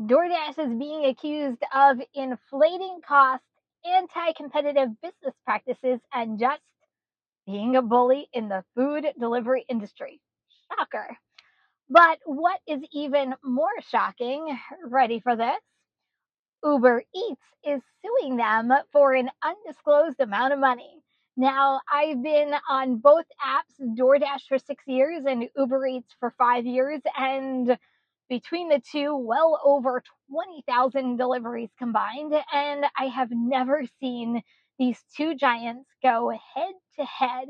DoorDash is being accused of inflating costs, anti competitive business practices, and just being a bully in the food delivery industry. Shocker. But what is even more shocking, ready for this? Uber Eats is suing them for an undisclosed amount of money. Now, I've been on both apps, DoorDash for 6 years and Uber Eats for 5 years, and between the two, well over 20,000 deliveries combined. And I have never seen these two giants go head to head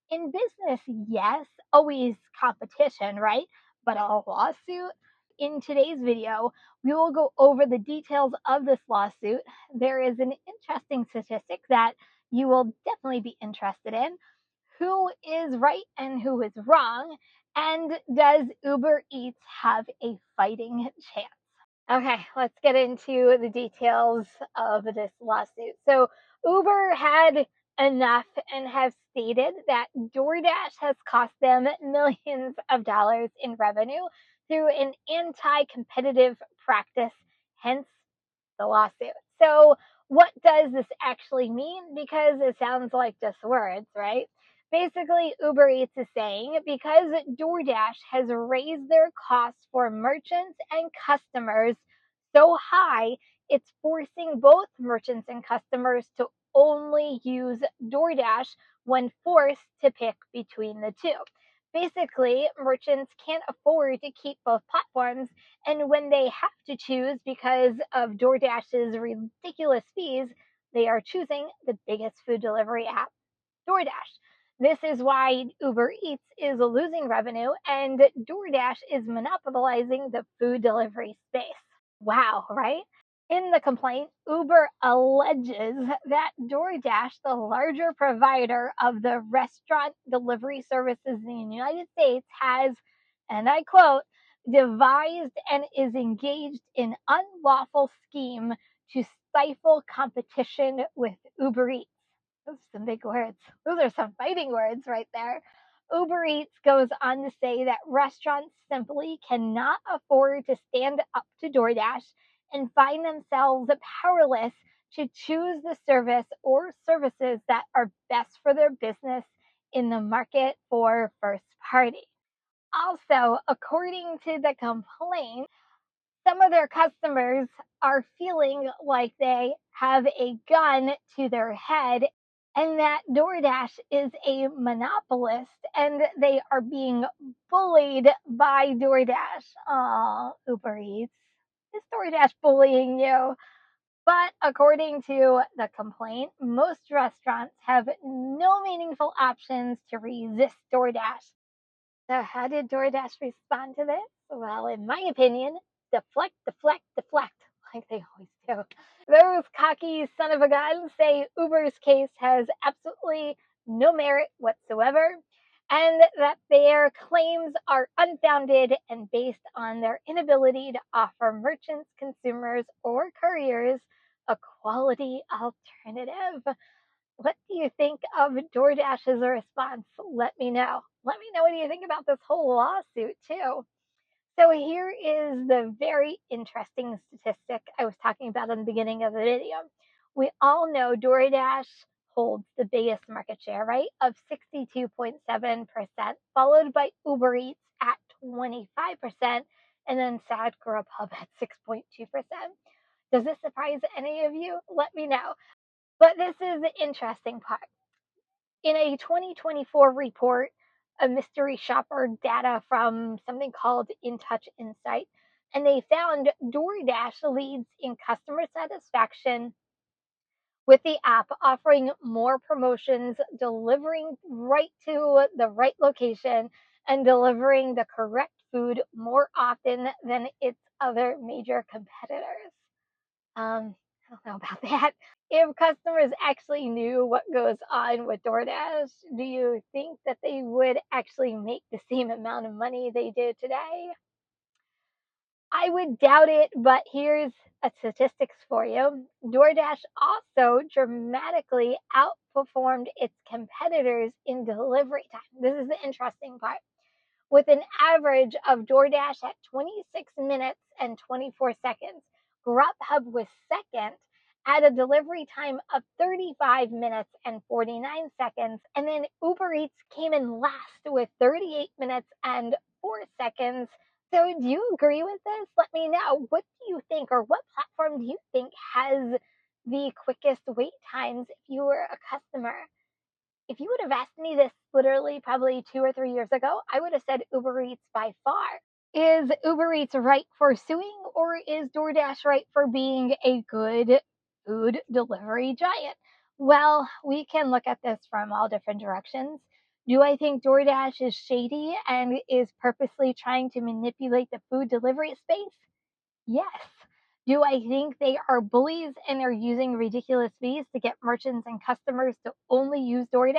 in business. Yes, always competition, right? But a lawsuit? In today's video, we will go over the details of this lawsuit. There is an interesting statistic that you will definitely be interested in. Who is right and who is wrong? And does Uber Eats have a fighting chance? Okay, let's get into the details of this lawsuit. So, Uber had enough and have stated that DoorDash has cost them millions of dollars in revenue through an anti competitive practice, hence the lawsuit. So, what does this actually mean? Because it sounds like just words, right? Basically, Uber Eats is saying because DoorDash has raised their costs for merchants and customers so high, it's forcing both merchants and customers to only use DoorDash when forced to pick between the two. Basically, merchants can't afford to keep both platforms, and when they have to choose because of DoorDash's ridiculous fees, they are choosing the biggest food delivery app, DoorDash. This is why Uber Eats is losing revenue and DoorDash is monopolizing the food delivery space. Wow, right? In the complaint, Uber alleges that DoorDash, the larger provider of the restaurant delivery services in the United States, has, and I quote, devised and is engaged in unlawful scheme to stifle competition with Uber Eats. Those are some big words. Those are some fighting words right there. Uber Eats goes on to say that restaurants simply cannot afford to stand up to DoorDash and find themselves powerless to choose the service or services that are best for their business in the market for first party. Also, according to the complaint, some of their customers are feeling like they have a gun to their head and that DoorDash is a monopolist and they are being bullied by DoorDash. Oh, Uber Eats. Is DoorDash bullying you? But according to the complaint, most restaurants have no meaningful options to resist DoorDash. So, how did DoorDash respond to this? Well, in my opinion, deflect, deflect, deflect, like they always do. Those cocky son of a gun say Uber's case has absolutely no merit whatsoever and that their claims are unfounded and based on their inability to offer merchants, consumers, or couriers a quality alternative. What do you think of DoorDash's response? Let me know. Let me know what you think about this whole lawsuit, too. So, here is the very interesting statistic I was talking about in the beginning of the video. We all know DoorDash holds the biggest market share, right, of 62.7%, followed by Uber Eats at 25%, and then Sad Grubhub at 6.2%. Does this surprise any of you? Let me know. But this is the interesting part. In a 2024 report, a mystery shopper data from something called In Touch Insight, and they found DoorDash leads in customer satisfaction with the app, offering more promotions, delivering right to the right location, and delivering the correct food more often than its other major competitors. I don't know about that. If customers actually knew what goes on with DoorDash, do you think that they would actually make the same amount of money they do today? I would doubt it, but here's a statistics for you. DoorDash also dramatically outperformed its competitors in delivery time. This is the interesting part. with an average of DoorDash at 26 minutes and 24 seconds. Grubhub was second at a delivery time of 35 minutes and 49 seconds. And then Uber Eats came in last with 38 minutes and 4 seconds. So, do you agree with this? Let me know. What do you think, or what platform do you think has the quickest wait times if you were a customer? If you would have asked me this literally probably 2 or 3 years ago, I would have said Uber Eats by far. Is Uber Eats right for suing, or is DoorDash right for being a good food delivery giant? Well, we can look at this from all different directions. Do I think DoorDash is shady and is purposely trying to manipulate the food delivery space? Yes. Do I think they are bullies and are using ridiculous fees to get merchants and customers to only use DoorDash?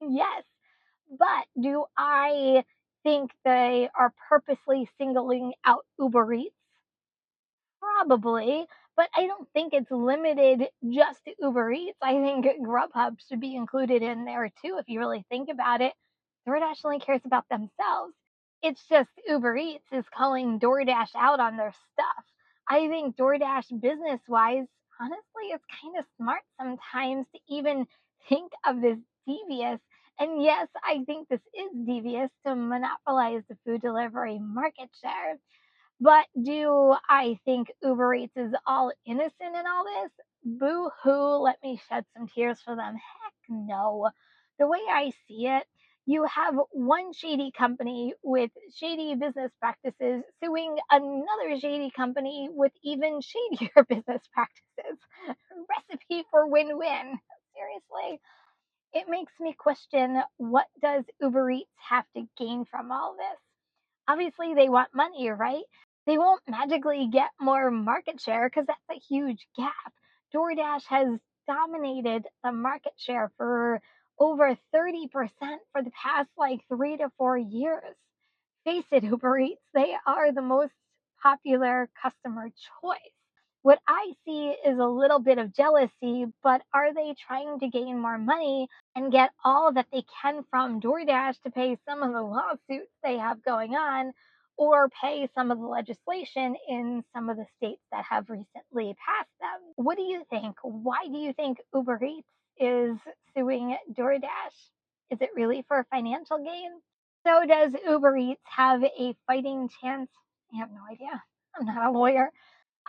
Yes. But do I think they are purposely singling out Uber Eats? Probably, but I don't think it's limited just to Uber Eats. I think Grubhub should be included in there too, if you really think about it. DoorDash only cares about themselves. It's just Uber Eats is calling DoorDash out on their stuff. I think DoorDash, business wise, honestly, it's kind of smart sometimes to even think of this devious. And yes, I think this is devious to monopolize the food delivery market share. But do I think Uber Eats is all innocent in all this? Boo hoo, let me shed some tears for them. Heck no. The way I see it, you have one shady company with shady business practices suing another shady company with even shadier business practices. Recipe for win win. Seriously. It makes me question, what does Uber Eats have to gain from all this? Obviously they want money, right? They won't magically get more market share because that's a huge gap. DoorDash has dominated the market share for over 30% for the past like 3 to 4 years. Face it, Uber Eats, they are the most popular customer choice. What I see is a little bit of jealousy, but are they trying to gain more money and get all that they can from DoorDash to pay some of the lawsuits they have going on, or pay some of the legislation in some of the states that have recently passed them? What do you think? Why do you think Uber Eats is suing DoorDash? Is it really for financial gain? So, does Uber Eats have a fighting chance? I have no idea. I'm not a lawyer.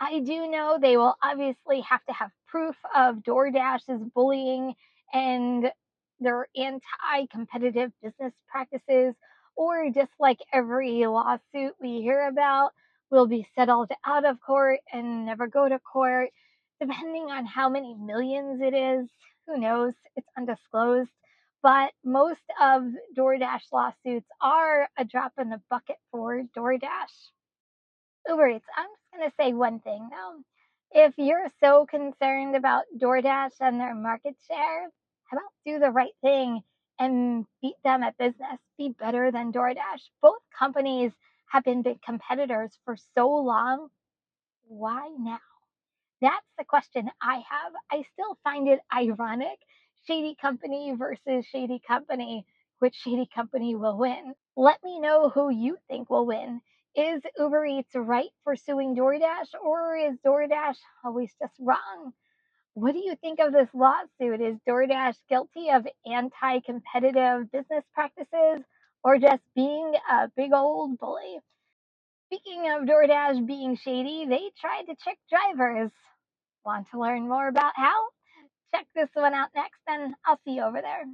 I do know they will obviously have to have proof of DoorDash's bullying and their anti competitive business practices, or just like every lawsuit we hear about, will be settled out of court and never go to court, depending on how many millions it is. Who knows? It's undisclosed. But most of DoorDash lawsuits are a drop in the bucket for DoorDash. Uber Eats. I'm just going to say one thing though. If you're so concerned about DoorDash and their market share, how about do the right thing and beat them at business? Be better than DoorDash. Both companies have been big competitors for so long. Why now? That's the question I have. I still find it ironic. Shady company versus shady company. Which shady company will win? Let me know who you think will win. Is Uber Eats right for suing DoorDash, or is DoorDash always just wrong? What do you think of this lawsuit? Is DoorDash guilty of anti competitive business practices, or just being a big old bully? Speaking of DoorDash being shady, they tried to trick drivers. Want to learn more about how? Check this one out next, and I'll see you over there.